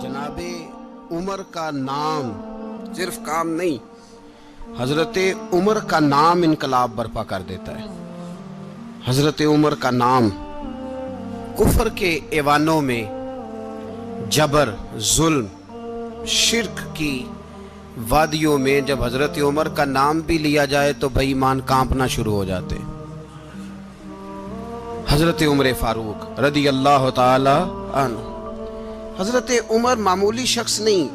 जनाब उमर का नाम सिर्फ काम नहीं, हजरत उमर का नाम इनकलाब बर्पा कर देता है। हजरत उमर का नाम कुफर के ऐवानों में, जबर, जुल्म, शिर्क की वादियों में जब हजरत उमर का नाम भी लिया जाए तो बेईमान कांपना शुरू हो जाते। हजरत उमर फारूक रदी अल्लाह ताला अन्हु। हजरत उमर मामूली शख्स नहीं,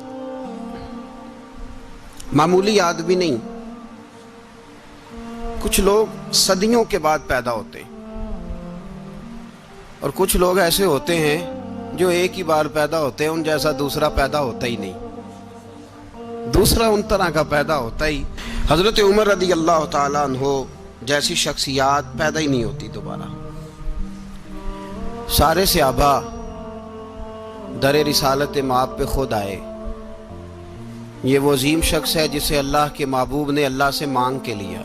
मामूली आदमी नहीं। कुछ लोग सदियों के बाद पैदा होते हैं और कुछ लोग ऐसे होते हैं जो एक ही बार पैदा होते हैं, उन जैसा दूसरा पैदा होता ही नहीं। दूसरा उन तरह का पैदा होता ही। हजरत उमर रदी अल्लाह ताला अन्हु जैसी शख्सियत पैदा ही नहीं होती दोबारा। सारे सहाबा दरे रिसालत माप पे खुद आए। ये वो अजीम शख्स है जिसे अल्लाह के महबूब ने अल्लाह से मांग के लिया,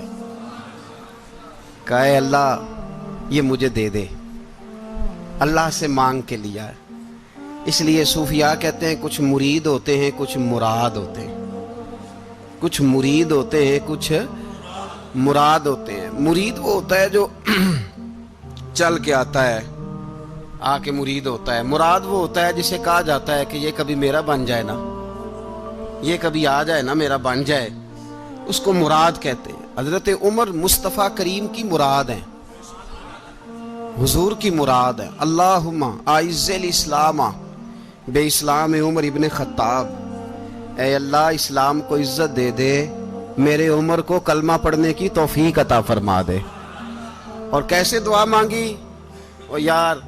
कहा अल्लाह ये मुझे दे दे, अल्लाह से मांग के लिया है। इसलिए सूफिया कहते हैं कुछ मुरीद होते हैं, कुछ मुराद होते हैं। कुछ मुरीद होते हैं, कुछ मुराद होते हैं। मुरीद वो होता है जो चल के आता है, आके मुरीद होता है। मुराद वो होता है जिसे कहा जाता है कि ये कभी मेरा बन जाए ना, ये कभी आ जाए ना, मेरा बन जाए, उसको मुराद कहते हैं। हजरत उमर मुस्तफ़ा करीम की मुराद है, हुजूर की मुराद है। अल्लाहुम्मा आइज़्ज़िल इस्लामा बे इस्लाम उमर इब्न खत्ताब। ऐ अल्लाह इस्लाम को इज्जत दे दे, मेरे उमर को कलमा पढ़ने की तौफीक अता फरमा दे। और कैसे दुआ मांगी? ओ यार,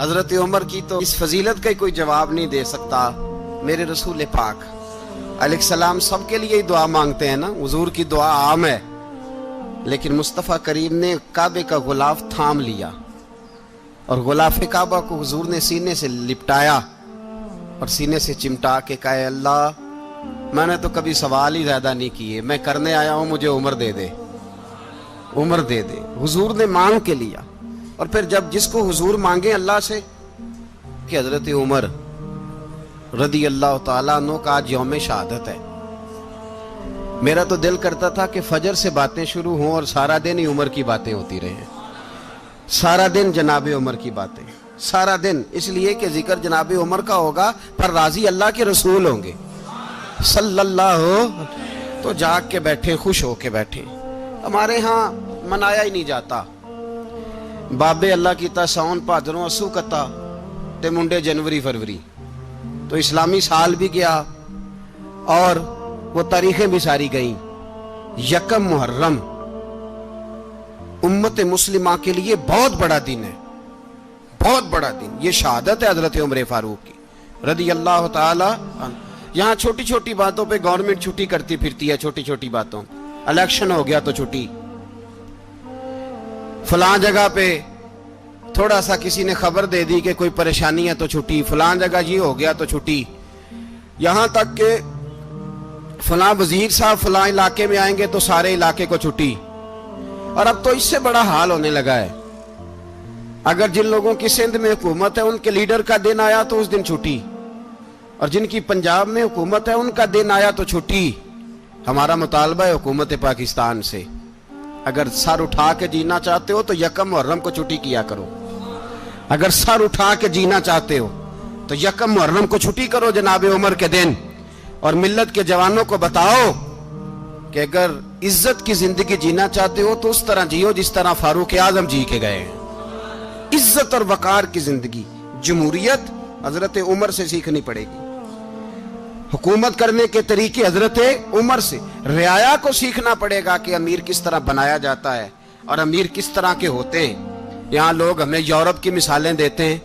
हजरत उमर की तो इस फजीलत का कोई जवाब नहीं दे सकता। मेरे रसूल पाक अलैहिस्सलाम सबके लिए ही दुआ मांगते हैं ना, हुजूर की दुआ आम है, लेकिन मुस्तफ़ा करीम ने काबे का गुलाफ थाम लिया और गुलाफ काबा को हुजूर ने सीने से लिपटाया और सीने से चिमटा के कहा अल्लाह मैंने तो कभी सवाल ही ज्यादा नहीं किए, मैं करने आया हूं, मुझे उम्र दे दे, उम्र दे दे। हुजूर ने मांग के लिया। और फिर जब जिसको हुजूर मांगे अल्लाह से कि हजरत उमर रदी अल्लाह ताला अन्हु का आज यौम शहादत है, मेरा तो दिल करता था कि फजर से बातें शुरू हों और सारा दिन ही उमर की बातें होती रहे, सारा दिन जनाब उमर की बातें, सारा दिन। इसलिए कि जिक्र जनाब उमर का होगा पर राजी अल्लाह के रसूल होंगे सल्लल्लाहु। तो जाग के बैठे, खुश हो के बैठे। हमारे यहाँ मनाया ही नहीं जाता। बाबे अल्लाह कीता साउन भादरों असू कता ते मुंडे जनवरी फरवरी, तो इस्लामी साल भी गया और वो तारीखें भी सारी गईं। यकम मुहर्रम उम्मत मुस्लिमा के लिए बहुत बड़ा दिन है, बहुत बड़ा दिन। ये शहादत है हजरत उमर फारूक की रदी अल्लाह ताला। यहाँ छोटी छोटी बातों पे गवर्नमेंट छुट्टी करती फिरती है, छोटी छोटी बातों। इलेक्शन हो गया तो छुट्टी, फलां जगह पे थोड़ा सा किसी ने खबर दे दी कि कोई परेशानी है तो छुट्टी, फलां जगह ये हो गया तो छुट्टी। यहां तक कि फलां वजीर साहब फलां इलाके में आएंगे तो सारे इलाके को छुट्टी। और अब तो इससे बड़ा हाल होने लगा है, अगर जिन लोगों की सिंध में हुकूमत है उनके लीडर का दिन आया तो उस दिन छुट्टी, और जिनकी पंजाब में हुकूमत है उनका दिन आया तो छुट्टी। हमारा मुतालबा है हुकूमत पाकिस्तान से, अगर सर उठा के जीना चाहते हो तो यकम मुहर्रम को छुट्टी किया करो। अगर सर उठा के जीना चाहते हो तो यकम मुहर्रम को छुट्टी करो जनाब उमर के दिन। और मिल्लत के जवानों को बताओ कि अगर इज्जत की जिंदगी जीना चाहते हो तो उस तरह जियो जिस तरह फारूक आजम जी के गए हैं। इज्जत और वकार की जिंदगी, जमहूरियत हजरत उमर से सीखनी पड़ेगी। हुकूमत करने के तरीके हजरत उमर से, रियाया को सीखना पड़ेगा कि अमीर किस तरह बनाया जाता है और अमीर किस तरह के होते हैं। यहाँ लोग हमें यूरोप की मिसालें देते हैं,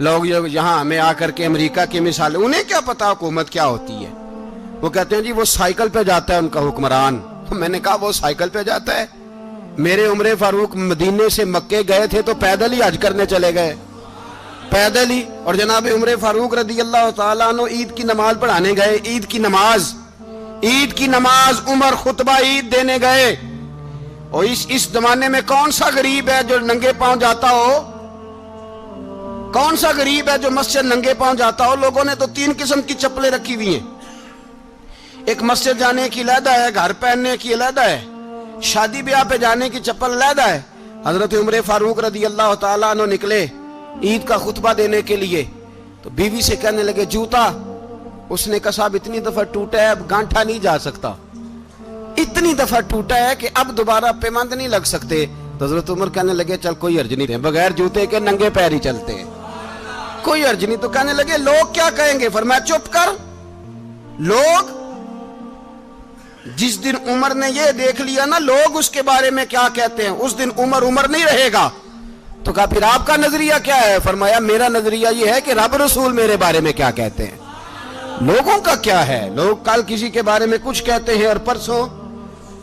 लोग यहाँ हमें आकर के अमेरिका की मिसालें, उन्हें क्या पता हुकूमत क्या होती है। वो कहते हैं जी वो साइकिल पे जाता है उनका हुक्मरान। मैंने कहा वो साइकिल पे जाता है? मेरे उमर फारूक मदीने से मक्के गए थे तो पैदल ही हज करने चले गए, पैदल ही। और जनाब उमर फारूक रदी अल्लाह ताला अन्हु ईद की नमाज पढ़ाने गए। ईद की नमाज उमर खुतबा ईद देने गए। और इस जमाने में कौन सा गरीब है जो नंगे पांव जाता हो? कौन सा गरीब है जो मस्जिद नंगे पांव जाता हो? लोगों ने तो 3 किस्म की चप्पलें रखी हुई हैं। एक मस्जिद जाने की अलहदा है, घर पहनने की अलहदा है, शादी ब्याह पे जाने की चप्पल अलहदा है। हजरत उमर फारूक रदी अल्लाह ताला अन्हु निकले ईद का खुतबा देने के लिए, तो बीवी से कहने लगे जूता। उसने कहा साहब इतनी दफा टूटा है, अब गांठा नहीं जा सकता, इतनी दफा टूटा है कि अब दोबारा पेमंद नहीं लग सकते। तो हजरत उमर कहने लगे चल कोई अर्ज नहीं, बगैर जूते के नंगे पैर ही चलते हैं, कोई अर्ज नहीं। तो कहने लगे लोग क्या कहेंगे? फरमाया चुप कर। लोग, जिस दिन उमर ने ये देख लिया ना लोग उसके बारे में क्या कहते हैं, उस दिन उमर उमर नहीं रहेगा। तो कहा फिर आपका नजरिया क्या है? फरमाया मेरा नजरिया ये है कि रब रसूल मेरे बारे में क्या कहते हैं। लोगों का क्या है? लोग कल किसी के बारे में कुछ कहते हैं और परसों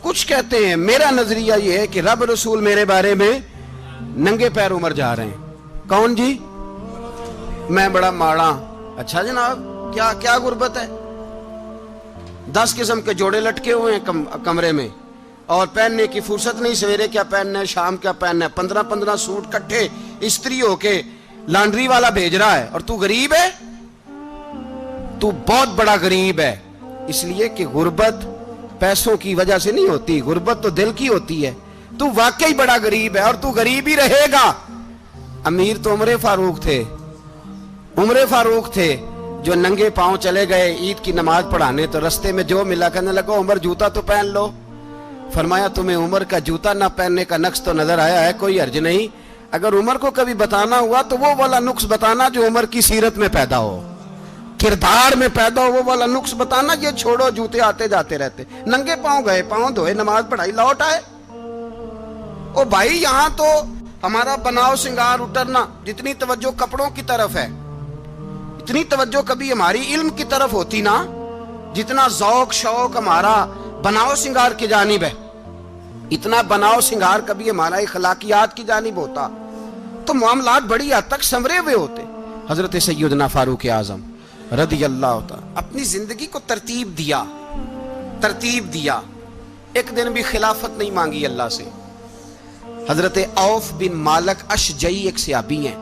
कुछ कहते हैं। मेरा नजरिया ये है कि रब रसूल मेरे बारे में नंगे पैर उमर जा रहे हैं। कौन जी? मैं बड़ा माड़ा। अच्छा जनाब, क्या क्या गुर्बत है? 10 किस्म के जोड़े लटके हुए हैं कमरे में, और पहनने की फुर्सत नहीं। सवेरे क्या पहनना है, शाम क्या पहनना है, 15-15 सूट कट्ठे इस्त्री होके लॉन्ड्री वाला भेज रहा है, और तू गरीब है। तू बहुत बड़ा गरीब है। इसलिए कि गुर्बत पैसों की वजह से नहीं होती, गुर्बत तो दिल की होती है। तू वाकई बड़ा गरीब है और तू गरीब ही रहेगा। अमीर तो उमर फारूक थे, उमर फारूक थे जो नंगे पांव चले गए ईद की नमाज पढ़ाने। तो रस्ते में जो मिला कहने लगा उमर जूता तो पहन लो। फरमाया तुम्हें उमर का जूता ना पहनने का नक्श तो नजर आया है, कोई अर्ज नहीं। अगर उमर को कभी बताना हुआ तो वो वाला नुक्स बताना जो उमर की सीरत में पैदा हो, किरदार में पैदा हो, वो वाला नुक्स बताना। ये छोड़ो, जूते आते जाते रहते। नंगे पांव गए, पांव धोए, नमाज पढ़ाई, लौट आए। ओ भाई, यहां तो हमारा बनाव सिंगार उतरना, जितनी तवज्जो कपड़ों की तरफ है, इतनी तवज्जो कभी हमारी इल्म की तरफ होती ना, जितना जौक शौक हमारा बनाव सिंगार की जानिब है, इतना बनाव सिंगार कभी हमारा इखलाकियात की जानिब होता तो मामलात बड़ी हद तक संवरे हुए होते। हजरत सैयदना फारूक आजम रदी अल्लाह ताला अपनी जिंदगी को तरतीब दिया। एक दिन भी खिलाफत नहीं मांगी अल्लाह से। हजरत औफ बिन मालिक अशजई एक सहाबी हैं।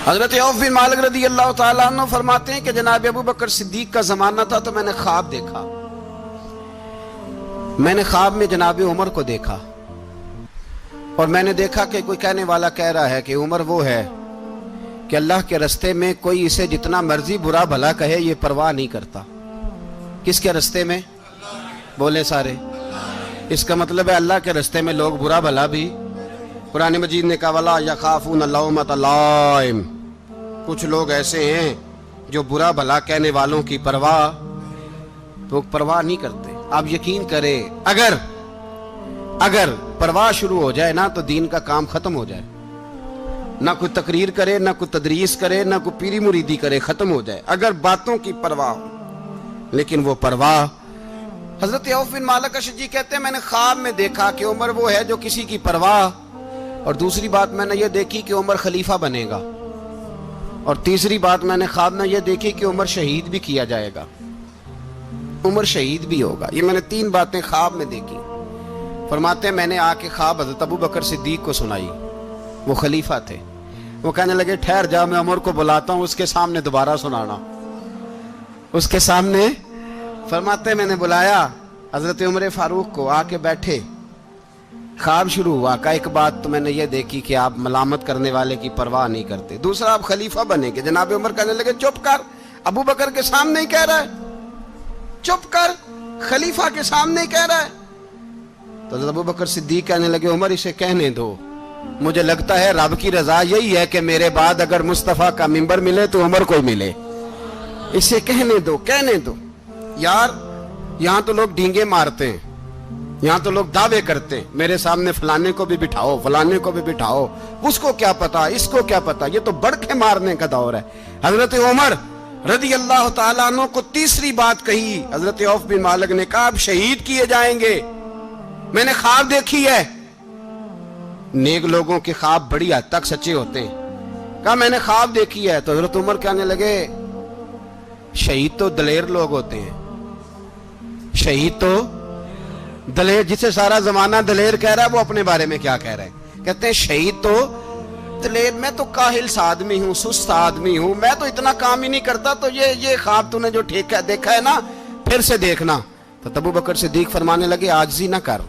हजरत औफ बिन मालिक रदी अल्लाह ताला अन्हु फरमाते हैं कि जनाब अबू बकर सिद्दीक का जमाना था तो मैंने ख्वाब देखा। मैंने ख्वाब में जनाब उमर को देखा और मैंने देखा कि कोई कहने वाला कह रहा है कि उमर वो है कि अल्लाह के रास्ते में कोई इसे जितना मर्जी बुरा भला कहे ये परवाह नहीं करता। किसके रास्ते में? बोले सारे। इसका मतलब है अल्लाह के रास्ते में लोग बुरा भला भी। कुरान मजीद ने कहा वला यखाफून लौमत लाइम, कुछ लोग ऐसे हैं जो बुरा भला कहने वालों की परवाह नहीं करते। आप यकीन करें, अगर परवाह शुरू हो जाए ना तो दीन का काम खत्म हो जाए। ना कोई तकरीर करे, ना कोई तदरीस करे, ना कोई पीरी मुरीदी करे, खत्म हो जाए अगर बातों की परवाह हो। लेकिन वो परवाह, हजरत औफ बिन मालिक अशजी कहते हैं मैंने ख्वाब में देखा कि उमर वो है जो किसी की परवाह, और दूसरी बात मैंने ये देखी कि उमर खलीफा बनेगा, और तीसरी बात मैंने ख्वाब में ये देखी कि उमर शहीद भी किया जाएगा, उमर शहीद भी होगा। ये मैंने 3 बातें ख्वाब में देखी। फरमाते हैं मैंने आके ख्वाब हजरत अबू बकर सिद्दीक को सुनाई, वो खलीफा थे। वो कहने लगे ठहर जा, मैं उमर को बुलाता हूँ, उसके सामने दोबारा सुनाना। उसके सामने फरमाते मैंने बुलाया हजरत उमर फारूक को, आके बैठे, ख्वाब शुरू हुआ। का एक बात तो मैंने ये देखी कि आप मलामत करने वाले की परवाह नहीं करते, दूसरा आप खलीफा बनेंगे। जनाब उमर कहने लगे चुप कर, अबू बकर के सामने ही कह रहा है, चुप कर, खलीफा के सामने ही कह रहा है। तो अबू बकर सिद्दीक कहने लगे उमर इसे कहने दो, मुझे लगता है रब की रजा यही है कि मेरे बाद अगर मुस्तफा का मिंबर मिले तो उमर को मिले, इसे कहने दो। यार यहां तो लोग डींगे मारते हैं, यहां तो लोग दावे करते हैं, मेरे सामने फलाने को भी बिठाओ, फलाने को भी बिठाओ, उसको क्या पता, इसको क्या पता, ये तो बड़के मारने का दौर है। हजरत उमर रदी अल्लाह ताला अन्हु को तीसरी बात कही। हजरत औफ बिन मालिक ने कहा आप शहीद किए जाएंगे, मैंने ख्वाब देखी है। नेक लोगों के ख्वाब बड़ी हद तक सच्चे होते हैं। कहा मैंने ख्वाब देखी है। तो हजरत उमर कहने लगे शहीद तो दलेर लोग होते हैं, शहीद तो दलेर, जिसे सारा जमाना दलेर कह रहा है वो अपने बारे में क्या कह रहे हैं? कहते हैं शहीद तो پتلے، میں تو کاہل سا آدمی ہوں، سست آدمی ہوں، میں تو اتنا کام ہی نہیں کرتا، تو یہ خواب تو نے جو دیکھا ہے نا پھر سے دیکھنا۔ تو ابو بکر صدیق فرمانے لگے عاجزی نہ کر،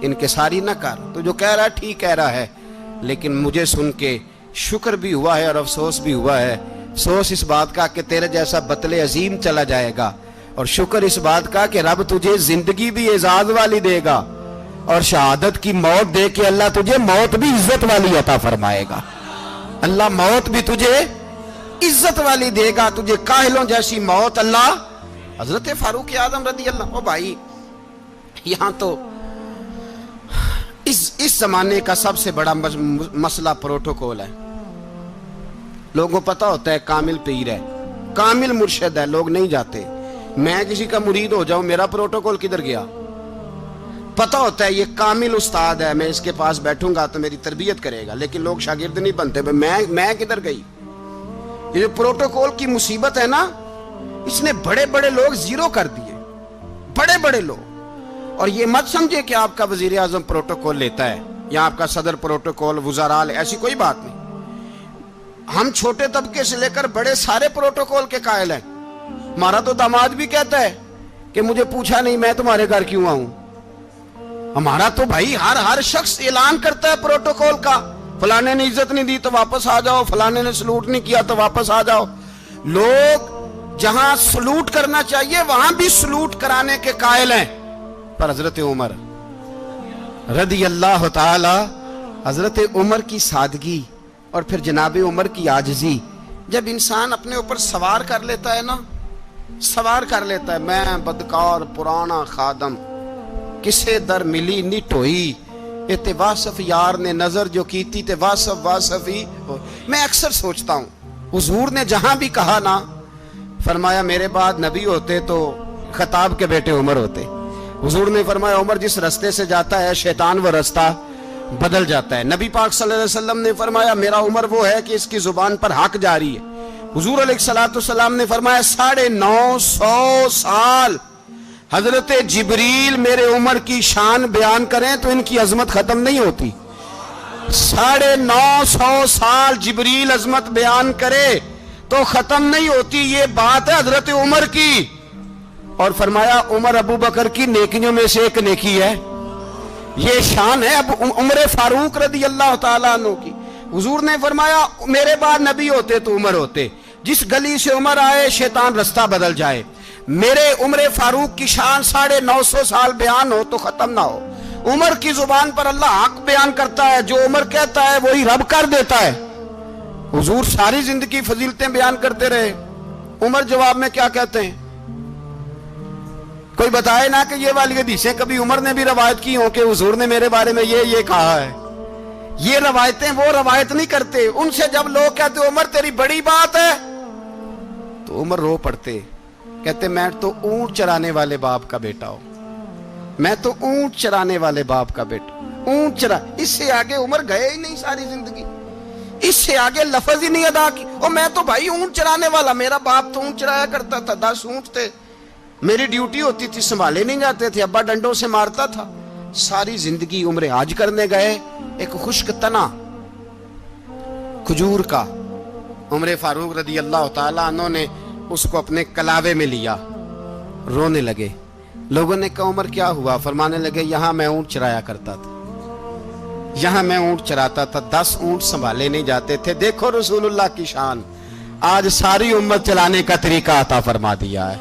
انکساری نہ کر، تو جو کہہ رہا ہے ٹھیک کہہ رہا ہے، لیکن مجھے سن کے شکر بھی ہوا ہے اور افسوس بھی ہوا ہے۔ افسوس اس بات کا کہ تیرے جیسا بطل عظیم چلا جائے گا، اور شکر اس بات کا کہ رب تجھے زندگی بھی اعزاز والی دے گا، اور شہادت کی موت دے کے اللہ تجھے موت بھی عزت والی عطا فرمائے گا۔ اللہ موت بھی تجھے عزت والی دے گا، تجھے کاہلوں جیسی موت اللہ۔ حضرت فاروق اعظم رضی اللہ، او بھائی یہاں تو اس زمانے کا سب سے بڑا مسئلہ پروٹوکول ہے۔ لوگوں پتہ ہوتا ہے کامل پیر ہے، کامل مرشد ہے، لوگ نہیں جاتے۔ میں کسی کا مرید ہو جاؤں، میرا پروٹوکول کدھر گیا؟ پتہ ہوتا ہے یہ کامل استاد ہے، میں اس کے پاس بیٹھوں گا تو میری تربیت کرے گا، لیکن لوگ شاگرد نہیں بنتے۔ میں کدھر گئی؟ یہ پروٹوکول کی مصیبت ہے نا، اس نے بڑے بڑے لوگ زیرو کر دیے، بڑے بڑے لوگ۔ اور یہ مت سمجھے کہ آپ کا وزیر اعظم پروٹوکول لیتا ہے یا آپ کا صدر پروٹوکول، وزراء، ایسی کوئی بات نہیں۔ ہم چھوٹے طبقے سے لے کر بڑے سارے پروٹوکول کے قائل ہیں۔ ہمارا تو داماد بھی کہتا ہے کہ مجھے پوچھا نہیں میں تمہارے گھر کیوں آؤں۔ ہمارا تو بھائی ہر شخص اعلان کرتا ہے پروٹوکول کا، فلانے نے عزت نہیں دی تو واپس آ جاؤ، فلانے نے سلوٹ نہیں کیا تو واپس آ جاؤ۔ لوگ جہاں سلوٹ کرنا چاہیے وہاں بھی سلوٹ کرانے کے قائل ہیں۔ پر حضرت عمر رضی اللہ تعالی، حضرت عمر کی سادگی اور پھر جناب عمر کی عاجزی، جب انسان اپنے اوپر سوار کر لیتا ہے نا، سوار کر لیتا ہے، میں بدکار پرانا خادم، کسے در ملی نٹ ہوئی، تے واصف یار نے نظر جو کی تھی تے واصف ہی۔ میں اکثر سوچتا ہوں حضور نے جہاں بھی کہا نا، فرمایا میرے بعد نبی ہوتے تو خطاب کے بیٹے عمر ہوتے۔ حضور نے فرمایا عمر جس رستے سے جاتا ہے شیطان وہ رستہ بدل جاتا ہے۔ نبی پاک صلی اللہ علیہ وسلم نے فرمایا میرا عمر وہ ہے کہ اس کی زبان پر حق جاری ہے۔ حضور علیہ السلام نے فرمایا 950 سال حضرت جبریل میرے عمر کی شان بیان کریں تو ان کی عظمت ختم نہیں ہوتی۔ 950 سال جبریل عظمت بیان کرے تو ختم نہیں ہوتی۔ یہ بات ہے حضرت عمر کی، اور فرمایا عمر ابو بکر کی نیکیوں میں سے ایک نیکی ہے، یہ شان ہے اب عمر فاروق رضی اللہ تعالیٰ عنہ کی۔ حضور نے فرمایا میرے بعد نبی ہوتے تو عمر ہوتے، جس گلی سے عمر آئے شیطان رستہ بدل جائے۔ میرے عمر فاروق کی شان 950 سال بیان ہو تو ختم نہ ہو۔ عمر کی زبان پر اللہ حق بیان کرتا ہے، جو عمر کہتا ہے وہی رب کر دیتا ہے۔ حضور ساری زندگی فضیلتیں بیان کرتے رہے، عمر جواب میں کیا کہتے ہیں؟ کوئی بتائے نا کہ یہ والی حدیثیں کبھی عمر نے بھی روایت کی ہوں کہ حضور نے میرے بارے میں یہ کہا ہے۔ یہ روایتیں وہ روایت نہیں کرتے، ان سے جب لوگ کہتے عمر تیری بڑی بات ہے تو عمر رو پڑتے، کہتے میں تو اونٹ چرانے والے باپ کا بیٹا ہوں، میں تو اونٹ چرانے والے باپ کا بیٹا، اونٹ چرا۔ اس سے آگے عمر گئے ہی نہیں ساری زندگی، اس سے آگے لفظ ہی نہیں ادا کی۔ اور میں تو بھائی اونٹ چرانے والا، میرا باپ تو اونٹ چرایا کرتا تھا، 10 اونٹ تھے، میری ڈیوٹی ہوتی تھی، سنبھالے نہیں جاتے تھے، ابا ڈنڈوں سے مارتا تھا۔ ساری زندگی عمر حج کرنے گئے، ایک خشک تنا کھجور کا عمر فاروق رضی اللہ تعالیٰ عنہ نے اس کو اپنے کلاوے میں لیا، رونے لگے۔ لوگوں نے کہا عمر کیا ہوا؟ فرمانے لگے یہاں میں اونٹ چرایا کرتا تھا، یہاں میں اونٹ چراتا تھا، 10 اونٹ سنبھالے نہیں جاتے تھے۔ دیکھو رسول اللہ کی شان، آج ساری امت چلانے کا طریقہ عطا فرما دیا ہے،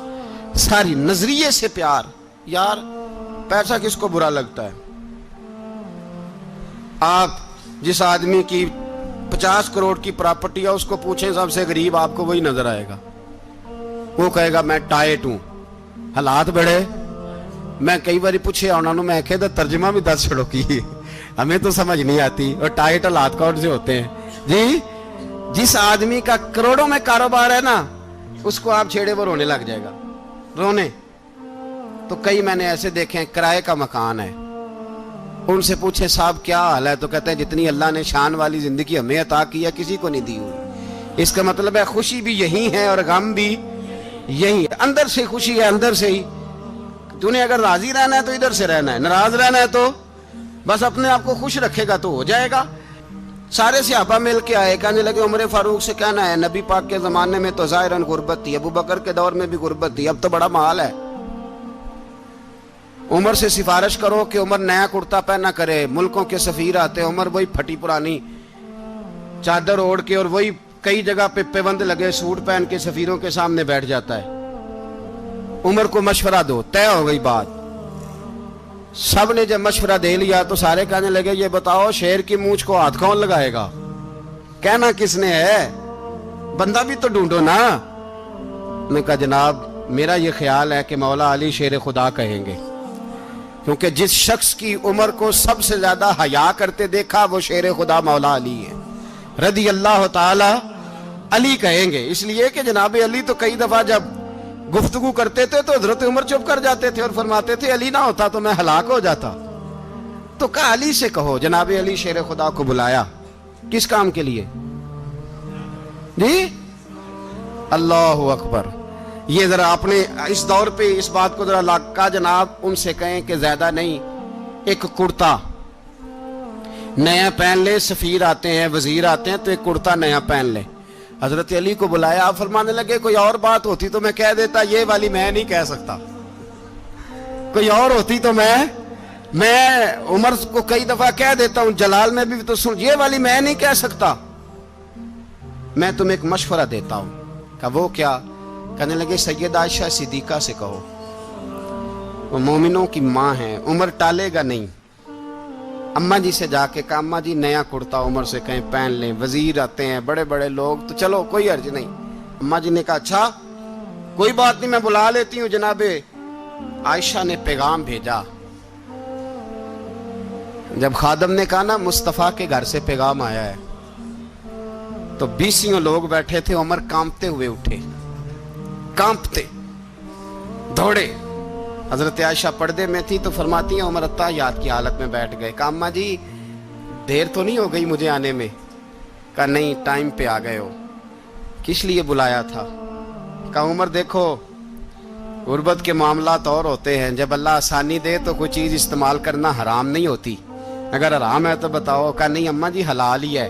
ساری نظریے سے پیار۔ یار پیسہ کس کو برا لگتا ہے؟ آپ جس آدمی کی 50 کروڑ کی پراپرٹی ہے اس کو پوچھیں سب سے غریب، آپ کو وہی نظر آئے گا، وہ کہے گا میں ٹائٹ ہوں۔ حالات بڑے، میں کئی باری پوچھے انہوں نے، میں کہتا ترجمہ بھی 10 چھڑوں کی، ہمیں تو سمجھ نہیں آتی، اور ٹائٹ حالات کون سے ہوتے ہیں جی؟ جس آدمی کا کروڑوں میں کاروبار ہے نا، اس کو آپ چھیڑے وہ رونے لگ جائے گا، رونے۔ تو کئی میں نے ایسے دیکھے ہیں کرائے کا مکان ہے، ان سے پوچھے صاحب کیا حال ہے، تو کہتے ہیں جتنی اللہ نے شان والی زندگی ہمیں عطا کی ہے کسی کو نہیں دی ہوئی۔ اس کا مطلب ہے خوشی بھی یہی ہے اور غم بھی یہی ہے، اندر سے خوشی ہے، اندر سے ہی۔ تو نے اگر راضی رہنا ہے تو ادھر سے رہنا ہے، ناراض رہنا ہے تو بس اپنے آپ کو خوش رکھے گا تو ہو جائے گا۔ सारे सहाबा मिल के आए, कहने लगे उमर फारूक से कहना है नबी पाक के जमाने में तो ज़ाहिरन गुर्बत थी, अबू बकर के दौर में भी गुर्बत थी, अब तो बड़ा माल है। उमर से सिफारिश करो कि उमर नया कुर्ता पहना करे। मुल्कों के सफीर आते, उमर वही फटी पुरानी चादर ओढ़ के और वही कई जगह पे पेबंद लगे सूट पहन के सफीरों के सामने बैठ जाता है। उमर को मशवरा दो, तय हो गई बात। सब ने जब मशवरा दे लिया तो सारे कहने लगे ये बताओ शेर की मूंछ को हाथ कौन लगाएगा? कहना किसने है, बंदा भी तो ढूंढो ना। मैं कहा जनाब मेरा ये ख्याल है कि मौला अली शेर खुदा कहेंगे, क्योंकि जिस शख्स की उमर को सबसे ज्यादा हया करते देखा वो शेर खुदा मौला अली है, रदी अल्लाह ताला अली कहेंगे। इसलिए कि जनाब अली तो कई दफा जब गुफ्तगू करते थे तो हजरत उमर चुप कर जाते थे और फरमाते थे अली ना होता तो मैं हलाक हो जाता। तो कहा अली से कहो। जनाब अली शेर खुदा को बुलाया, किस काम के लिए जी? अल्लाह अकबर। ये जरा आपने इस दौर पे इस बात को जरा लाका जनाब उनसे कहें कि ज्यादा नहीं, एक कुर्ता नया पहन ले। सफीर आते हैं, वजीर आते हैं तो एक कुर्ता नया पहन ले। हजरत अली को बुलाया, आप फरमाने लगे कोई और बात होती तो मैं कह देता, ये वाली मैं नहीं कह सकता। कोई और होती तो मैं उमर को कई दफा कह देता हूं, जलाल में भी तो सुन, ये वाली मैं नहीं कह सकता। मैं तुम्हें एक मशवरा देता हूं। कहा वो क्या? कहने लगे सैयद आयशा सिद्दीका से कहो, वो मोमिनों की माँ है, उमर टालेगा नहीं। अम्मा जी से जाके कहा अम्मा जी नया कुर्ता उमर से कहीं पहन लें, वजीर आते हैं बड़े बड़े लोग तो चलो कोई अर्ज नहीं। अम्मा जी ने कहा अच्छा कोई बात नहीं मैं बुला लेती हूँ। जनाबे आयशा ने पैगाम भेजा। जब खादम ने कहा ना मुस्तफा के घर से पैगाम आया है, तो 20 लोग बैठे थे। उमर कांपते हुए उठे, कांपते दौड़े। हजरत आयशा पर्दे में थी तो फरमाती है उमर अत्ताहियात की हालत में बैठ गए। कहा अम्मा जी देर तो नहीं हो गई मुझे आने में? कहा नहीं टाइम पे आ गए हो। किस लिए बुलाया था? कहा उमर देखो गुर्बत के मामलात और होते हैं, जब अल्लाह आसानी दे तो कोई चीज इस्तेमाल करना हराम नहीं होती, अगर हराम है तो बताओ। कहा नहीं अम्मा जी हलाल ही है।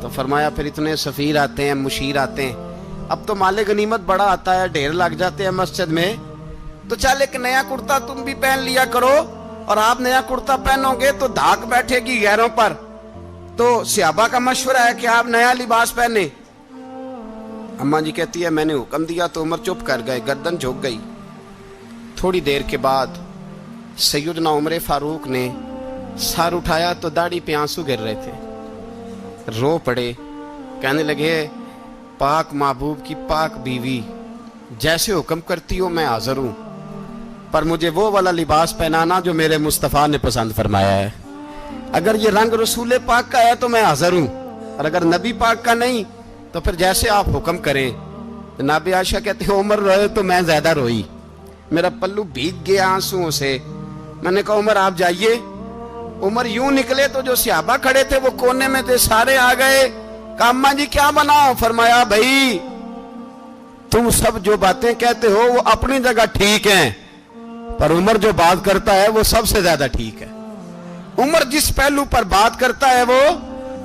तो फरमाया फिर इतने सफीर आते हैं, मुशीर आते हैं, अब तो माले गनीमत बड़ा आता है, ढेर लग जाते हैं मस्जिद में, तो चल एक नया कुर्ता तुम भी पहन लिया करो। और आप नया कुर्ता पहनोगे तो धाक बैठेगी गैरों पर। तो सहाबा का मशवरा है कि आप नया लिबास पहने। अम्मा जी कहती है मैंने हुक्म दिया तो उमर चुप कर गए, गर्दन झुक गई। थोड़ी देर के बाद सैयदना उमर फारूक ने सर उठाया तो दाढ़ी पे आंसू गिर रहे थे, रो पड़े। कहने लगे पाक महबूब की पाक बीवी, जैसे हुक्म करती हो मैं हाजिर हूं, पर मुझे वो वाला लिबास पहनाना जो मेरे मुस्तफ़ा ने पसंद फरमाया है। अगर ये रंग रसूल पाक का है तो मैं हाजिर हूं, और अगर नबी पाक का नहीं तो फिर जैसे आप हुक्म करें। जनाब आयशा कहते हैं उमर रोए तो मैं ज्यादा रोई, मेरा पल्लू भीग गया आंसुओं से। मैंने कहा उमर आप जाइए। उमर यूं निकले तो जो सहाबा खड़े थे वो कोने में थे, सारे आ गए। कहा अम्मा जी क्या बनाओ? फरमाया भाई तुम सब जो बातें कहते हो वो अपनी जगह ठीक हैं, पर उमर जो बात करता है वो सबसे ज्यादा ठीक है। उमर जिस पहलू पर बात करता है वो,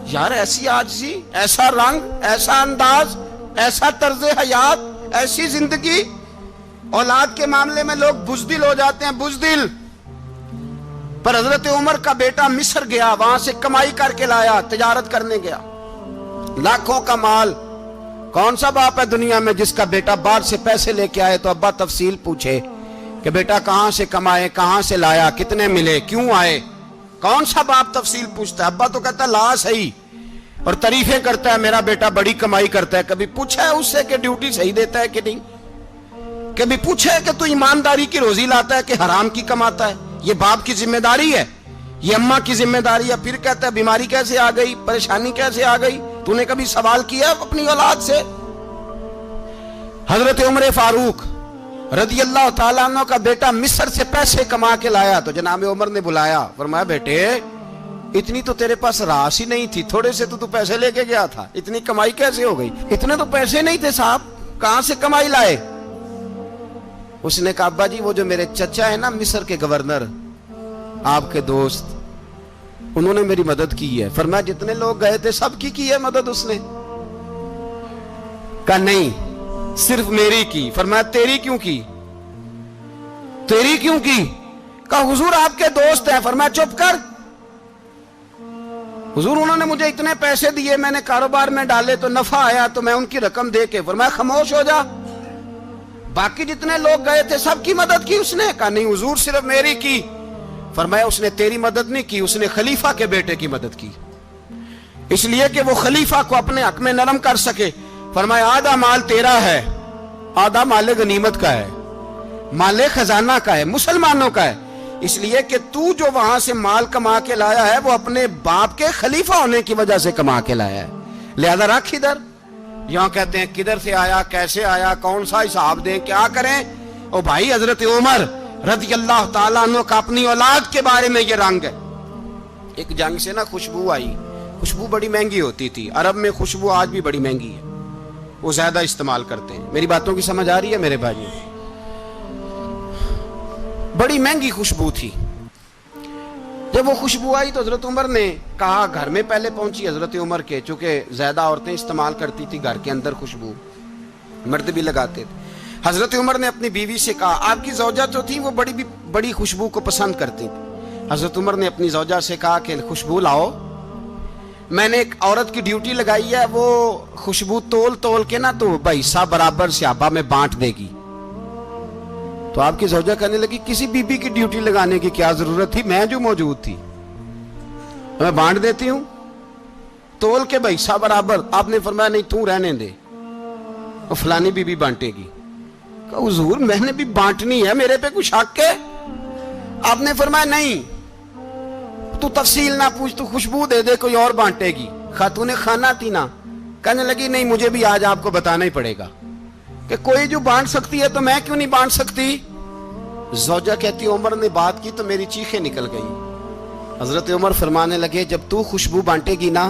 यार ऐसी आजिज़ी, ऐसा रंग, ऐसा अंदाज, ऐसा तर्ज हयात, ऐसी जिंदगी। औलाद के मामले में लोग बुज़दिल हो जाते हैं, बुज़दिल। पर हजरत उमर का बेटा मिस्र गया, वहां से कमाई करके लाया, तिजारत करने गया, लाखों का माल। कौन सा बाप है दुनिया में जिसका बेटा बाहर से पैसे लेके आए तो अब्बा तफसील पूछे कि बेटा कहां से कमाए, कहां से लाया, कितने मिले, क्यों आए? कौन सा बाप तफसील पूछता है? अब्बा तो कहता ला सही और तारीफें करता है, मेरा बेटा बड़ी कमाई करता है। कभी पूछा है उससे कि ड्यूटी सही देता है कि नहीं? कभी पूछा है कि तू ईमानदारी की रोजी लाता है कि हराम की कमाता है? ये बाप की जिम्मेदारी है, ये अम्मा की जिम्मेदारी है। फिर कहता है बीमारी कैसे आ गई, परेशानी कैसे आ गई? तूने कभी सवाल किया अपनी औलाद से? हजरत उमर फारूक रदी अल्लाह ताला अन्हु का बेटा मिस्र से पैसे कमा के लाया तो जनाब उमर ने बुलाया, फरमाया बेटे इतनी तो तेरे पास रास ही नहीं थी, थोड़े से तो तू पैसे लेके गया था, इतनी कमाई कैसे हो गई? इतने तो पैसे नहीं थे साहब, कहां से कमाई लाए? उसने कहा अब्बा जी वो जो मेरे चचा है ना मिस्र के गवर्नर, आपके दोस्त, انہوں نے میری مدد کی ہے. فرمایا جتنے لوگ گئے تھے سب کی ہے مدد اس نے؟ کہا نہیں صرف میری کی. فرمایا تیری کیوں کی؟ تیری کیوں کی؟ کہا حضور آپ کے دوست ہیں. فرمایا چپ کر حضور انہوں نے مجھے اتنے پیسے دیے, میں نے کاروبار میں ڈالے تو نفع آیا تو میں ان کی رقم دے کے. فرمایا خاموش ہو جا, باقی جتنے لوگ گئے تھے سب کی مدد کی اس نے؟ کہا نہیں حضور صرف میری کی. فرمایا اس نے تیری مدد نہیں کی, اس نے خلیفہ کے بیٹے کی مدد کی, اس لیے کہ وہ خلیفہ کو اپنے حق میں نرم کر سکے. فرمایا آدھا مال تیرا ہے, آدھا مال غنیمت کا ہے, مال خزانہ کا ہے, مسلمانوں کا ہے, اس لیے کہ تو جو وہاں سے مال کما کے لایا ہے وہ اپنے باپ کے خلیفہ ہونے کی وجہ سے کما کے لایا ہے, لہذا رکھ ادھر. یہاں کہتے ہیں کدھر سے آیا, کیسے آیا, کون سا حساب دیں, کیا کریں؟ او بھائی حضرت عمر رضی اللہ تعالیٰ عنہ کا اپنی اولاد کے بارے میں یہ رنگ ہے. ایک جنگ سے نا خوشبو آئی, خوشبو بڑی مہنگی ہوتی تھی, عرب میں خوشبو آج بھی بڑی مہنگی ہے, وہ زیادہ استعمال کرتے ہیں. میری باتوں کی سمجھ آ رہی ہے میرے بھائیوں؟ بڑی مہنگی خوشبو تھی. جب وہ خوشبو آئی تو حضرت عمر نے کہا, گھر میں پہلے پہنچی حضرت عمر کے, چونکہ زیادہ عورتیں استعمال کرتی تھی گھر کے اندر خوشبو, مرد بھی لگاتے تھے. حضرت عمر نے اپنی بیوی سے کہا, آپ کی زوجہ جو تھی وہ بڑی خوشبو کو پسند کرتی تھی. حضرت عمر نے اپنی زوجہ سے کہا کہ خوشبو لاؤ, میں نے ایک عورت کی ڈیوٹی لگائی ہے, وہ خوشبو تول کے نا تو حصہ برابر صحابہ میں بانٹ دے گی. تو آپ کی زوجہ کہنے لگی کسی بی بی کی ڈیوٹی لگانے کی کیا ضرورت تھی, میں جو موجود تھی میں بانٹ دیتی ہوں تول کے حصہ برابر. آپ نے فرمایا نہیں تو رہنے دے, وہ فلانی بی بی بانٹے گی. کہا حضور میں نے بھی بانٹنی ہے, میرے پہ کچھ حق ہے؟ آپ نے فرمایا نہیں تو تفصیل نہ پوچھ, تو خوشبو دے دے, کوئی اور بانٹے گی. خاتون خانہ تھی نا, کہنے لگی نہیں مجھے بھی آج آپ کو بتانا ہی پڑے گا کہ کوئی جو بانٹ سکتی ہے تو میں کیوں نہیں بانٹ سکتی. زوجہ کہتی عمر نے بات کی تو میری چیخیں نکل گئی. حضرت عمر فرمانے لگے جب تو خوشبو بانٹے گی نا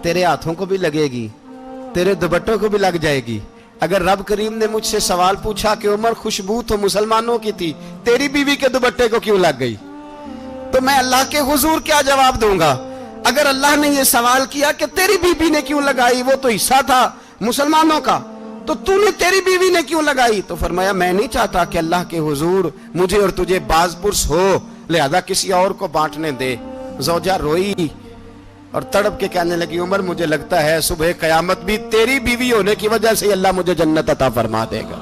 تیرے ہاتھوں کو بھی لگے گی, تیرے دوپٹوں کو بھی لگ جائے گی. اگر رب کریم نے مجھ سے سوال پوچھا کہ عمر خوشبو تو مسلمانوں کی تھی, تیری بیوی کے دوپٹے کو کیوں لگ گئی, تو میں اللہ کے حضور کیا جواب دوں گا؟ اگر اللہ نے یہ سوال کیا کہ تیری بیوی نے کیوں لگائی, وہ تو حصہ تھا مسلمانوں کا, تو تو نے تیری بیوی نے کیوں لگائی؟ تو فرمایا میں نہیں چاہتا کہ اللہ کے حضور مجھے اور تجھے باز پرس ہو, لہذا کسی اور کو بانٹنے دے. زوجہ روئی اور تڑپ کے کہنے لگی عمر مجھے لگتا ہے صبح قیامت بھی تیری بیوی ہونے کی وجہ سے اللہ مجھے جنت عطا فرما دے گا,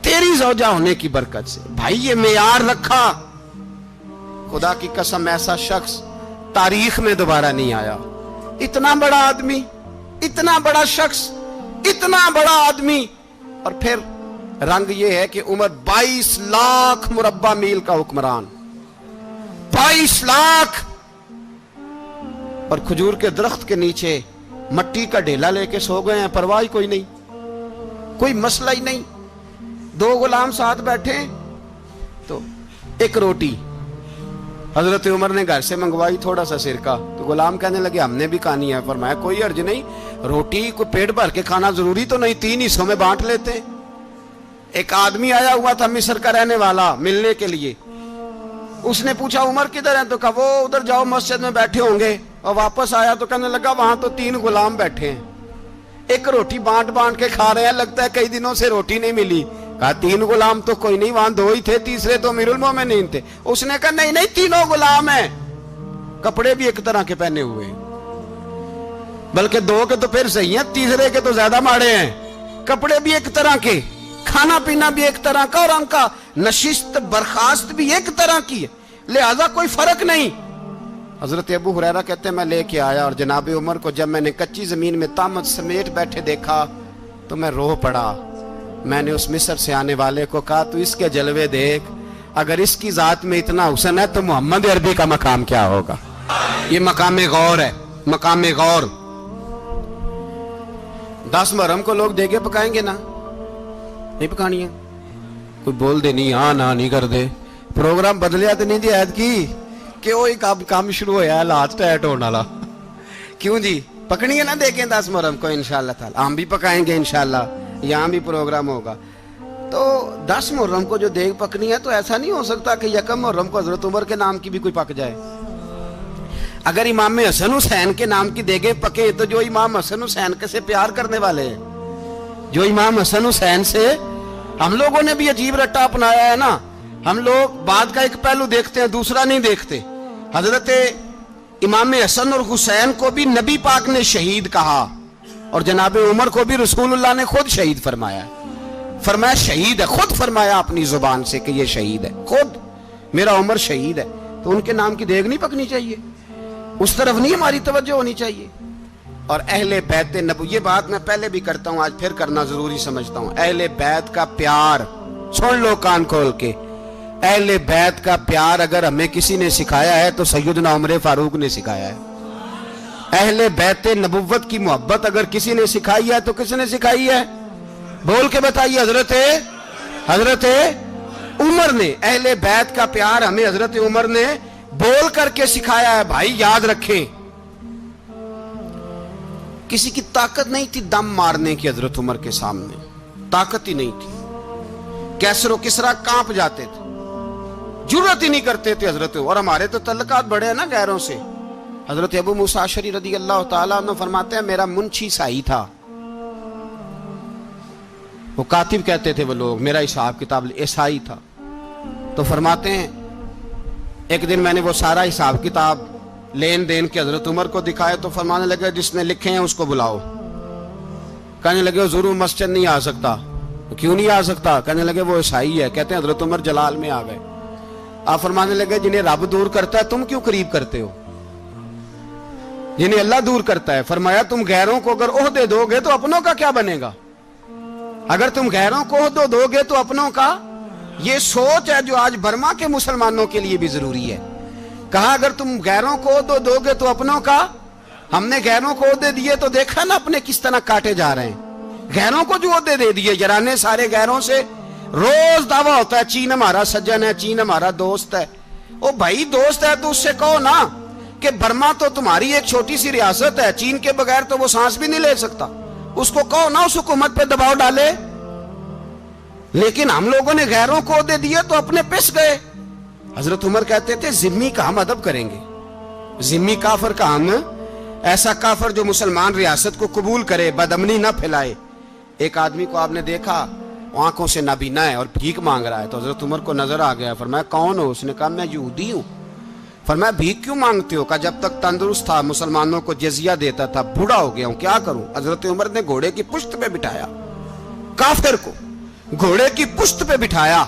تیری زوجہ ہونے کی برکت سے. بھائی یہ معیار رکھا, خدا کی قسم ایسا شخص تاریخ میں دوبارہ نہیں آیا. اتنا بڑا آدمی, اتنا بڑا شخص, اتنا بڑا آدمی, اور پھر رنگ یہ ہے کہ عمر 22 لاکھ مربع میل کا حکمران, 22 لاکھ, اور کھجور کے درخت کے نیچے مٹی کا ڈھیلا لے کے سو گئے ہیں, پرواہ کوئی نہیں, کوئی مسئلہ ہی نہیں. 2 غلام ساتھ بیٹھے تو ایک روٹی حضرت عمر نے گھر سے منگوائی, تھوڑا سا سرکہ, تو غلام کہنے لگے ہم نے بھی کھانی ہے. فرمایا کوئی حرج نہیں, روٹی کو پیٹ بھر کے کھانا ضروری تو نہیں, 3 حصوں میں بانٹ لیتے. ایک آدمی آیا ہوا تھا مصر کا رہنے والا ملنے کے لیے, اس نے پوچھا عمر کدھر ہیں, تو کہا وہ ادھر جاؤ مسجد میں بیٹھے ہوں گے. اور واپس آیا تو کہنے لگا وہاں تو 3 غلام بیٹھے ہیں, ایک روٹی بانٹ کے کھا رہے ہیں, لگتا ہے کئی دنوں سے روٹی نہیں ملی. کہا 3 غلام تو کوئی نہیں, وہاں 2 ہی تھے, تیسرے تو امیر المومنین تھے. اس نے کہا نہیں 3 غلام ہیں, کپڑے بھی ایک طرح کے پہنے ہوئے, بلکہ 2 کے تو پھر صحیح ہیں, تیسرے کے تو زیادہ ماڑے ہیں. کپڑے بھی ایک طرح کے, کھانا پینا بھی ایک طرح کا, اور ان کا نشست برخاست بھی ایک طرح کی ہے, لہذا کوئی فرق نہیں. حضرت ابو ہریرہ کہتے ہیں میں لے کے آیا, اور جناب عمر کو جب میں نے کچی زمین میں تامت سمیٹ بیٹھے دیکھا تو میں رو پڑا. میں نے اس مصر سے آنے والے کو کہا تو اس کے جلوے دیکھ, اگر اس کی ذات میں اتنا حسن ہے تو محمد عربی کا مقام کیا ہوگا. یہ مقام غور ہے, مقام غور. 10 محرم کو لوگ دیگے پکائیں گے نا, نہیں پکانی ہے, کوئی بول دے نہیں, ہاں نہ نہیں کر دے, پروگرام بدلیا تو نہیں دی عید کی کہ وہ ایک کام شروع ہویا ہے لات ٹیٹ ہونے والا. کیوں جی پکنی ہے نا دیکھیں 10 محرم کو انشاءاللہ تعالی, ہم بھی پکائیں گے انشاءاللہ, یہاں بھی پروگرام ہوگا. تو 10 محرم کو جو دیگ پکنی ہے تو ایسا نہیں ہو سکتا کہ 1 محرم کو حضرت عمر کے نام کی بھی کوئی پک جائے. اگر امام حسن حسین کے نام کی دیگیں پکے تو جو امام حسن حسین سے پیار کرنے والے ہیں، جو امام حسن حسین سے، ہم لوگوں نے بھی عجیب رٹا اپنایا ہے نا. ہم لوگ بات کا ایک پہلو دیکھتے ہیں، دوسرا نہیں دیکھتے. حضرت امام حسن اور حسین کو بھی نبی پاک نے شہید کہا، اور جناب عمر کو بھی رسول اللہ نے خود شہید فرمایا. فرمایا شہید ہے، خود فرمایا اپنی زبان سے کہ یہ شہید ہے، خود میرا عمر شہید ہے. تو ان کے نام کی دیگ نہیں پکنی چاہیے، اس طرف نہیں ہماری توجہ ہونی چاہیے. اور اہل بیت نبوی، یہ بات میں پہلے بھی کرتا ہوں، آج پھر کرنا ضروری سمجھتا ہوں. اہل بیت کا پیار، سن لو کان کھول کے، اہل بیت کا پیار اگر ہمیں کسی نے سکھایا ہے تو سیدنا عمر فاروق نے سکھایا ہے. اہل بیت نبوت کی محبت اگر کسی نے سکھائی ہے تو کس نے سکھائی ہے؟ بول کے بتائیے. حضرت عمر نے. اہل بیت کا پیار ہمیں حضرت عمر نے بول کر کے سکھایا ہے. بھائی یاد رکھیں، کسی کی طاقت نہیں تھی دم مارنے کی حضرت عمر کے سامنے، طاقت ہی نہیں تھی. کیسر و کسرا کانپ جاتے تھے، جرأت ہی نہیں کرتے تھے حضرت. اور ہمارے تو تعلقات بڑے ہیں نا غیروں سے. حضرت ابو موسیٰ اشعری رضی اللہ تعالیٰ عنہ فرماتے ہیں میرا منشی سائی تھا، وہ کاتب کہتے تھے وہ لوگ، میرا حساب کتاب عیسائی تھا. تو فرماتے ہیں ایک دن میں نے وہ سارا حساب کتاب لین دین کے حضرت عمر کو دکھائے تو فرمانے لگے جس نے لکھے ہیں اس کو بلاؤ. کہنے لگے ضرور مسجد نہیں آ سکتا. کیوں نہیں آ سکتا؟ کہنے لگے وہ عیسائی ہے. کہتے ہیں حضرت عمر جلال میں آ گئے. آپ فرمانے لگے جنہیں رب دور کرتا ہے تم کیوں قریب کرتے ہو؟ جنہیں اللہ دور کرتا ہے. فرمایا تم غیروں کو اگر عہدے دو گے تو اپنوں کا کیا بنے گا؟ اگر تم غیروں کو عہدے دو گے تو اپنوں کا. یہ سوچ ہے جو آج برما کے مسلمانوں کے لیے بھی ضروری ہے. کہا اگر تم غیروں کو عہدے دو گے تو اپنوں کا. ہم نے غیروں کو عہدے دیے تو دیکھا نا اپنے کس طرح کاٹے جا رہے ہیں. غیروں کو جو عہدے دے دیے یارانے سارے غیروں سے. روز دعویٰ ہوتا ہے چین ہمارا سجن ہے، چین ہمارا دوست ہے. او بھائی دوست ہے تو اس سے کہو نا کہ برما تو تمہاری ایک چھوٹی سی ریاست ہے، چین کے بغیر تو وہ سانس بھی نہیں لے سکتا. اس کو کہو نا اس حکومت پہ دباؤ ڈالے. لیکن ہم لوگوں نے غیروں کو عہدے دیے تو اپنے پس گئے. حضرت عمر کہتے تھے ذمی کا ہم ادب کریں گے، ذمی کافر کا ہم، ایسا کافر جو مسلمان ریاست کو قبول کرے، بدامنی نہ پھیلائے. ایک آدمی کو آپ نے دیکھا آنکھوں سے نابینا ہے اور بھیک مانگ رہا ہے. تو حضرت عمر کو نظر آ گیا. فرمایا کون ہو؟ اس نے کہا میں یہودی ہوں. فرمایا بھیک کیوں مانگتے ہو؟ کہا جب تک تندرست تھا مسلمانوں کو جزیہ دیتا تھا، بوڑھا ہو گیا ہوں کیا کروں. حضرت عمر نے گھوڑے کی پشت پہ بٹھایا، کافر کو گھوڑے کی پشت پہ بٹھایا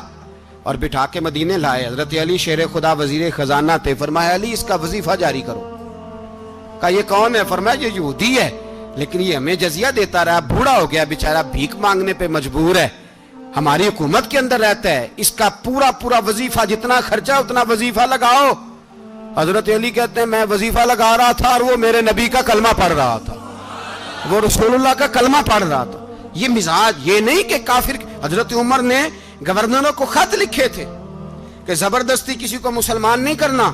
اور بٹھا کے مدینے لائے. حضرت علی شیر خدا وزیر خزانہ تھے. فرمایا علی اس کا وظیفہ جاری کرو. کہا یہ کون ہے؟ فرمایا یہ یہودی ہے لیکن یہ ہمیں جزیہ دیتا رہا، بوڑھا ہو گیا بیچارہ، بھیک مانگنے پہ مجبور ہے، ہماری حکومت کے اندر رہتا ہے، اس کا پورا وظیفہ جتنا خرچہ اتنا وظیفہ لگاؤ. حضرت علی کہتے ہیں میں وظیفہ لگا رہا تھا اور وہ میرے نبی کا کلمہ پڑھ رہا تھا، وہ رسول اللہ کا کلمہ پڑھ رہا تھا. یہ مزاج، یہ نہیں کہ کافر. حضرت عمر نے گورنروں کو خط لکھے تھے کہ زبردستی کسی کو مسلمان نہیں کرنا،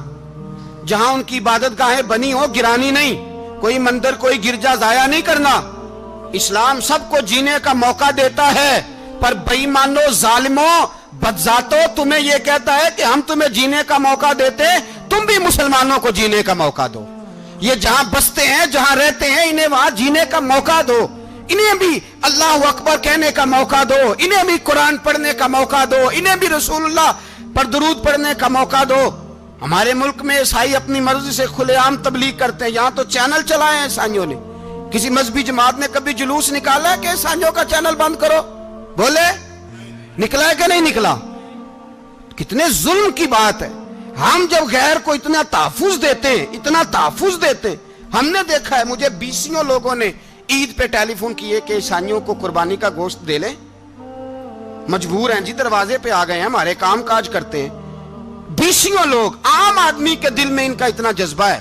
جہاں ان کی عبادت گاہیں بنی ہو گرانی نہیں، کوئی مندر کوئی گرجا ضائع نہیں کرنا. اسلام سب کو جینے کا موقع دیتا ہے، پر بے ایمانو ظالموں بدذاتوں تمہیں یہ کہتا ہے کہ ہم تمہیں جینے کا موقع دیتے، تم بھی مسلمانوں کو جینے کا موقع دو. یہ جہاں بستے ہیں جہاں رہتے ہیں انہیں وہاں جینے کا موقع دو، انہیں بھی اللہ اکبر کہنے کا موقع دو، انہیں بھی قرآن پڑھنے کا موقع دو، انہیں بھی رسول اللہ پر درود پڑھنے کا موقع دو. ہمارے ملک میں عیسائی اپنی مرضی سے کھلے عام تبلیغ کرتے ہیں. یہاں تو چینل چلائے ہیں عیسائیوں نے. کسی مذہبی جماعت نے کبھی جلوس نکالا ہے کہ عیسائیوں کا چینل بند کرو؟ بولے نکلا ہے کہ نہیں نکلا؟ کتنے ظلم کی بات ہے. ہم جب غیر کو اتنا تحفظ دیتے ہیں، اتنا تحفظ دیتے ہیں. ہم نے دیکھا ہے، مجھے بیسیوں لوگوں نے عید پہ ٹیلی فون کیے کہ عیسائیوں کو قربانی کا گوشت دے لیں، مجبور ہیں جی، دروازے پہ آ گئے ہیں، ہمارے کام کاج کرتے ہیں. بیسیوں لوگ، عام آدمی کے دل میں ان کا اتنا جذبہ ہے.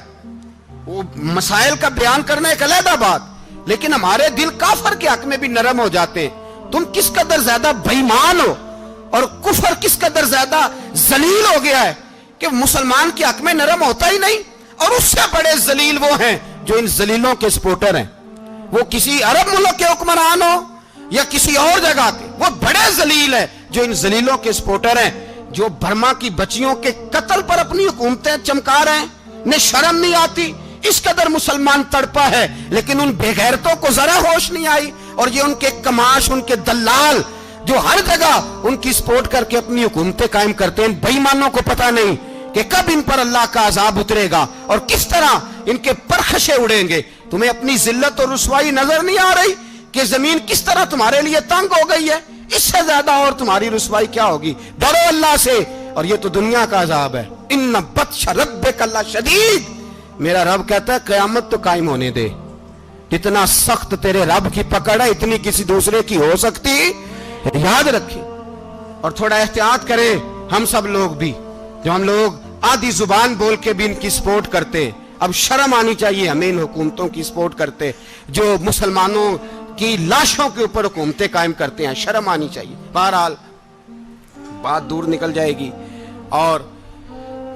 وہ مسائل کا بیان کرنا ایک علیحدہ بات، لیکن ہمارے دل کافر کے حق میں بھی نرم ہو جاتے ہیں. تم کس قدر زیادہ بے ایمان ہو اور کفر کس قدر زیادہ ذلیل ہو گیا ہے کہ مسلمان کے حق میں نرم ہوتا ہی نہیں. اور اس سے بڑے ذلیل وہ ہیں جو ان ذلیلوں کے سپورٹر ہیں. وہ کسی عرب ملک کے حکمران ہو یا کسی اور جگہ کے، وہ بڑے ذلیل ہیں جو ان ذلیلوں کے سپورٹر ہیں، جو برما کی بچیوں کے قتل پر اپنی حکومتیں چمکا رہے ہیں. ने शर्म नहीं आती, इस कदर मुसलमान तड़पा है, लेकिन उन बेगैरतों को जरा होश नहीं आई। और ये उनके कमाश, उनके दलाल जो हर जगह उनकी सपोर्ट करके अपनी हुकूमतें कायम करते हैं, बेईमानों को पता नहीं कि कब इन पर अल्लाह का अजाब उतरेगा और किस तरह इनके परखशे उड़ेंगे। तुम्हें अपनी जिल्लत और रुसवाई नजर नहीं आ रही कि जमीन किस तरह तुम्हारे लिए तंग हो गई है? इससे ज्यादा और तुम्हारी रुसवाई क्या होगी? डरो अल्लाह से, और ये तो दुनिया का अजाब है। इन्ना बत्श रब्बिक शदीद, मेरा रब कहता है क़यामत तो कायम होने दे। इतना सख्त तेरे रब की पकड़ है, इतनी किसी दूसरे की हो सकती? याद रखें और थोड़ा एहतियात करें हम सब लोग भी, जो हम लोग आधी जुबान बोल के भी इनकी सपोर्ट करते हैं। अब शर्म आनी चाहिए हमें इन हुकूमतों की सपोर्ट करते जो मुसलमानों की लाशों के ऊपर हुकूमतें कायम करते हैं, शर्म आनी चाहिए। बहरहाल बात दूर निकल जाएगी और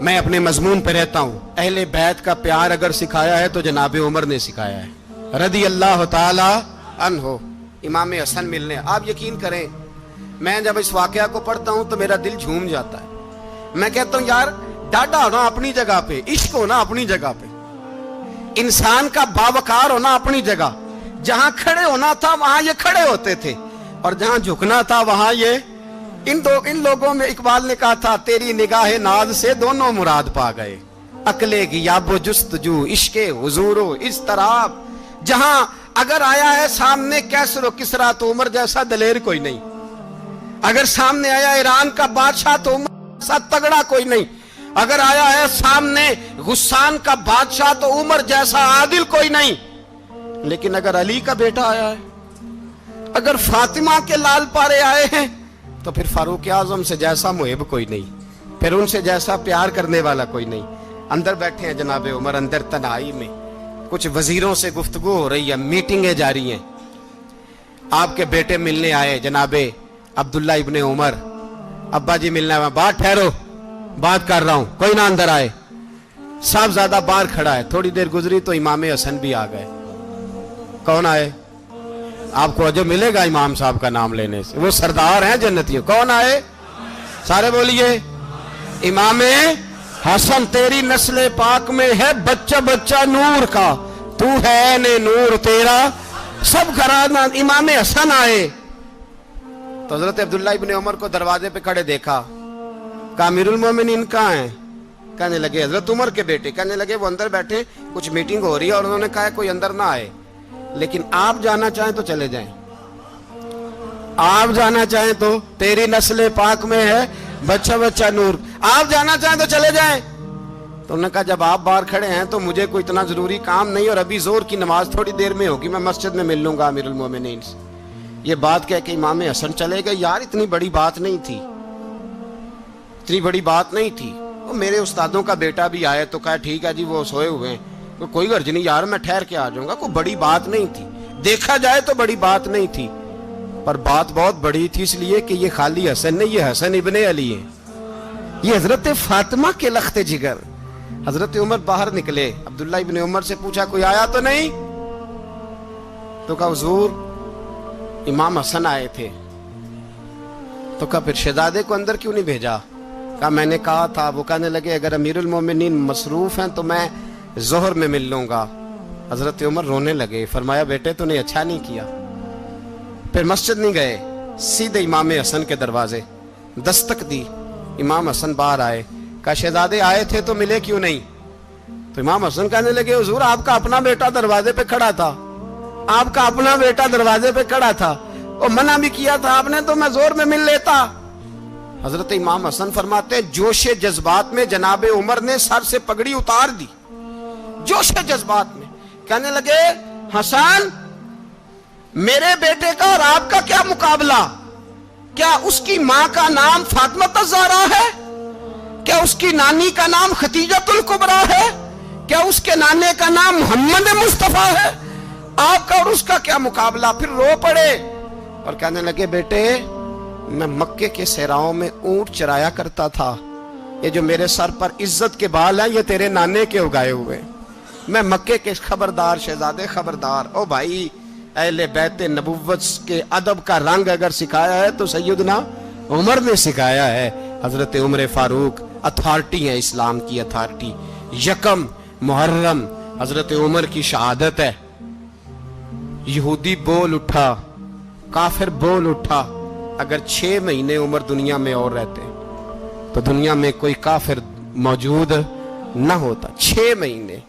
मैं अपने मजमून पे रहता हूं। अहले बैत का प्यार अगर सिखाया है तो जनाब उमर ने सिखाया है, रदी अल्लाह ताला अन्हो, इमाम हसन मिलने। आप यकीन करें, मैं जब इस वाकया को पढ़ता हूं तो मेरा दिल झूम जाता है। मैं कहता हूं यार, डाढ़ा होना अपनी जगह पे, इश्क होना अपनी जगह पे, इंसान का बावकार होना अपनी जगह। जहां खड़े होना था वहां ये खड़े होते थे, और जहां झुकना था वहां ये इन लोगों में इकबाल ने कहा था, तेरी निगाह नाज से दोनों मुराद पा गए, अकले की याबो जुस्तजू इश्के हुजूरो इस तरह। जहां अगर आया है सामने कैसरो किसरा तो उमर जैसा दलेर कोई नहीं, अगर सामने आया ईरान का बादशाह तो उमर जैसा तगड़ा कोई नहीं, अगर आया है सामने गुस्सान का बादशाह तो उमर जैसा आदिल कोई नहीं। लेकिन अगर अली का बेटा आया है, अगर फातिमा के लाल पारे आए हैं, तो फिर फारूक आजम से जैसा मुहिब कोई नहीं, फिर उनसे जैसा प्यार करने वाला कोई नहीं। अंदर बैठे हैं जनाब उमर, अंदर तन्हाई में कुछ वजीरों से गुफ्तगू हो रही है, मीटिंगें जारी हैं। आपके बेटे मिलने आए जनाबे अब्दुल्ला इब्ने उमर, अब्बा जी मिलने आए। बात ठहरो, बात कर रहा हूं, कोई ना अंदर आए। साहबजादा बाहर खड़ा है। थोड़ी देर गुजरी तो इमाम हसन भी आ गए। कौन आए? आपको अजब मिलेगा इमाम साहब का नाम लेने से, वो सरदार हैं जन्नतियों। कौन आए? सारे बोलिए, इमाम हसन, तेरी नस्ल पाक में है बच्चा बच्चा नूर का, तू है ने नूर तेरा सब घराना। इमाम हसन आए तो हजरत अब्दुल्ला इब्ने उमर को दरवाजे पे खड़े देखा। कहा अमीरुल मोमिनीन कहाँ हैं? कहने लगे हजरत उमर के बेटे। कहने लगे वो अंदर बैठे, कुछ मीटिंग हो रही है और उन्होंने कहा कोई अंदर ना आए, लेकिन आप जाना चाहें तो चले जाएं, आप जाना चाहें तो, तेरी नस्ल पाक में है बच्चा बच्चा नूर, आप जाना चाहें तो चले जाएं। तो उन्होंने कहा जब आप बाहर खड़े हैं तो मुझे कोई इतना जरूरी काम नहीं, और अभी जोर की नमाज थोड़ी देर में होगी, मैं मस्जिद में मिल लूंगा अमीरुल मोमिनीन से। ये बात कह के इमाम हसन चले गए। यार इतनी बड़ी बात नहीं थी, इतनी बड़ी बात नहीं थी। तो मेरे उस्तादों का बेटा भी आए तो कहा ठीक है जी, वो सोए हुए हैं, तो कोई गर्ज नहीं यार, मैं ठहर के आ जाऊंगा, कोई बड़ी बात नहीं थी। देखा जाए तो बड़ी बात नहीं थी, पर बात बहुत बड़ी थी, इसलिए कि ये खाली हसन नहीं, ये हसन इब्ने अली है, ये हजरत फातिमा के लख्ते जिगर। हजरत उमर बाहर निकले, अब्दुल्ला इब्ने उमर से पूछा कोई आया तो नहीं? तो कहा हुजूर इमाम हसन आए थे। तो कहा फिर शहजादे को अंदर क्यों नहीं भेजा? कहा मैंने कहा था। वो कहने लगे अगर अमीरुल मोमिनीन मसरूफ हैं तो मैं जोहर में मिल लूंगा। हजरत उमर रोने लगे, फरमाया बेटे तूने अच्छा नहीं किया। फिर मस्जिद नहीं गए, सीधे इमाम हसन के दरवाजे दस्तक दी। इमाम हसन बाहर आए, कहा शहजादे आए थे तो मिले क्यों नहीं? तो इमाम हसन कहने लगे हुजूर आपका अपना बेटा दरवाजे पे खड़ा था, आपका अपना बेटा दरवाजे पे खड़ा था, और मना भी किया था आपने, तो मैं जोर में मिल लेता। हजरत इमाम हसन फरमाते जोशे जज्बात में जनाबे उमर ने सर से पगड़ी उतार दी, जोशे जज्बात में। कहने लगे हसन मेरे बेटे का और आपका क्या मुकाबला? क्या उसकी मां का नाम फातिमा ज़हरा है? क्या उसकी नानी का नाम खतीजतुल कुबरा है? क्या उसके नाने का नाम मोहम्मद मुस्तफा है? आपका और उसका क्या मुकाबला? फिर रो पड़े और कहने लगे बेटे मैं मक्के के सहराओं में ऊंट चराया करता था, ये जो मेरे सर पर इज्जत के बाल हैं ये तेरे नाने के उगाए हुए, मैं मक्के के खबरदार शहजादे खबरदार। ओ भाई अहले बैत नबुव्वत के अदब का रंग अगर सिखाया है तो सैयदना उमर ने सिखाया है। हजरत उमर फारूक अथॉरिटी है, इस्लाम की अथॉरिटी। यकम मुहर्रम हजरत उमर की शहादत है। यहूदी बोल उठा, काफिर बोल उठा, अगर 6 महीने उमर दुनिया में और रहते तो दुनिया में कोई काफिर मौजूद न होता। 6 महीने।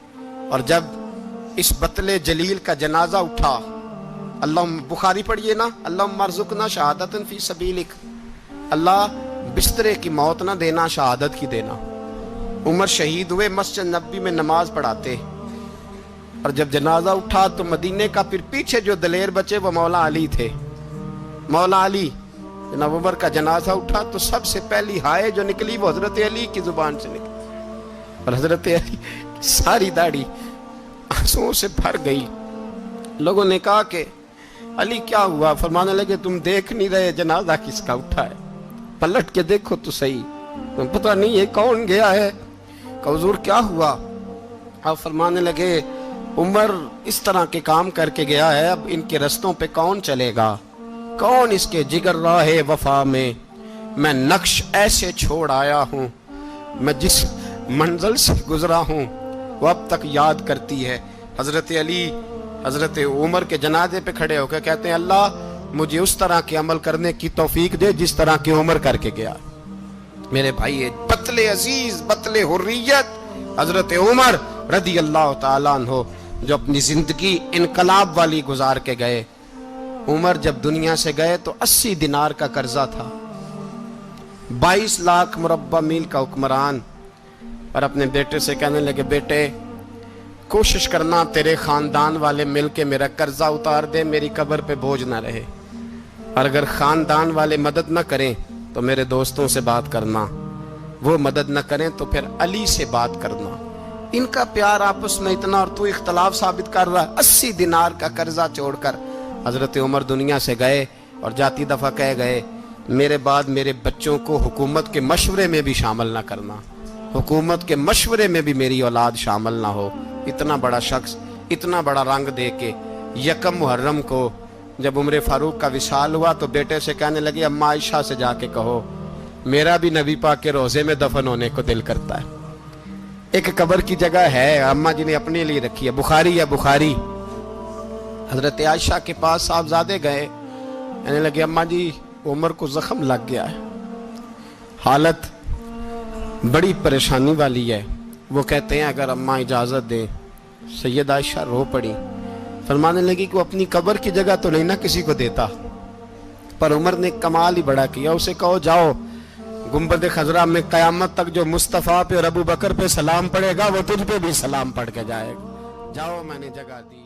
और जब इस बतले जलील का जनाजा उठा, अल्लाह, बुखारी पढ़िए ना, अल्लाह मरजुकना शहादतन फी सबीलिक, अल्लाह बिस्तरे की मौत ना देना, शहादत की देना। उमर शहीद हुए, मस्जिद नबी में नमाज पढ़ाते, और जब जनाजा उठा तो मदीने का फिर पीछे जो दलेर बचे वो मौला अली थे। मौला अली, जनाब उमर का जनाजा उठा तो सबसे पहली हाय जो निकली वो हजरत अली की जुबान से निकली, और हजरत अली सारी दाढ़ी आंसुओं से भर गई। लोगों ने कहा कि अली क्या हुआ? फरमाने लगे तुम देख नहीं रहे जनाजा किसका उठा है, पलट के देखो तो सही, तुम पता नहीं है कौन गया है। कहा हुजूर क्या हुआ? अब फरमाने लगे उमर इस तरह के काम करके गया है, अब इनके रस्तों पे कौन चलेगा, कौन इसके जिगर राहे वफा में। मैं नक्श ऐसे छोड़ आया हूँ, मैं जिस मंजिल से गुजरा हूँ वो अब तक याद करती है। हजरत अली हजरत उमर के जनाजे पे खड़े होकर कहते हैं अल्लाह मुझे उस तरह के अमल करने की तौफीक दे जिस तरह की उमर करके गया। मेरे भाई, बतले अजीज, बतले हुर्रियत हजरत उमर रदी अल्लाह ताला अन्हो, जो अपनी जिंदगी इनकलाब वाली गुजार के गए। उमर जब दुनिया से गए तो 80 दिनार का कर्जा था, 22 लाख मुरब्बा मील का हुक्मरान। और अपने बेटे से कहने लगे बेटे कोशिश करना तेरे खानदान वाले मिल के मेरा कर्जा उतार दे, मेरी कब्र पे बोझ ना रहे, और अगर खानदान वाले मदद न करें तो मेरे दोस्तों से बात करना, वो मदद न करें तो फिर अली से बात करना। इनका प्यार आपस में इतना, और तू इख्तलाफ साबित कर रहा है। 80 दिनार का कर्जा छोड़कर हजरत उमर दुनिया से गए, और जाती दफा कह गए मेरे बाद मेरे बच्चों को हुकूमत के मशवरे में भी शामिल ना करना, हुकूमत के मशवरे में भी मेरी औलाद शामिल ना हो। इतना बड़ा शख्स इतना बड़ा रंग दे के यकम मुहर्रम को जब उम्र फारूक का विशाल हुआ तो बेटे से कहने लगे अम्मा आयशा से जाके कहो मेरा भी नबी पाक के रोजे में दफन होने को दिल करता है। एक कब्र की जगह है, अम्मा जी ने अपने लिए रखी है, बुखारी है बुखारी। हजरत आयशा के पास साहबजादे गए, कहने लगे अम्मा जी उमर को जख्म लग गया है, हालत बड़ी परेशानी वाली है। वो कहते हैं अगर अम्मा इजाज़त दे। सैयद आयशा रो पड़ी, फरमाने लगी कि वो अपनी कब्र की जगह तो नहीं ना किसी को देता, पर उमर ने कमाल ही बड़ा किया। उसे कहो जाओ गुंबद खजरा में कयामत तक जो मुस्तफ़ा पे और अबू बकर पे सलाम पड़ेगा वो तुझ पे भी सलाम पढ़ के जाएगा, जाओ मैंने जगह दी।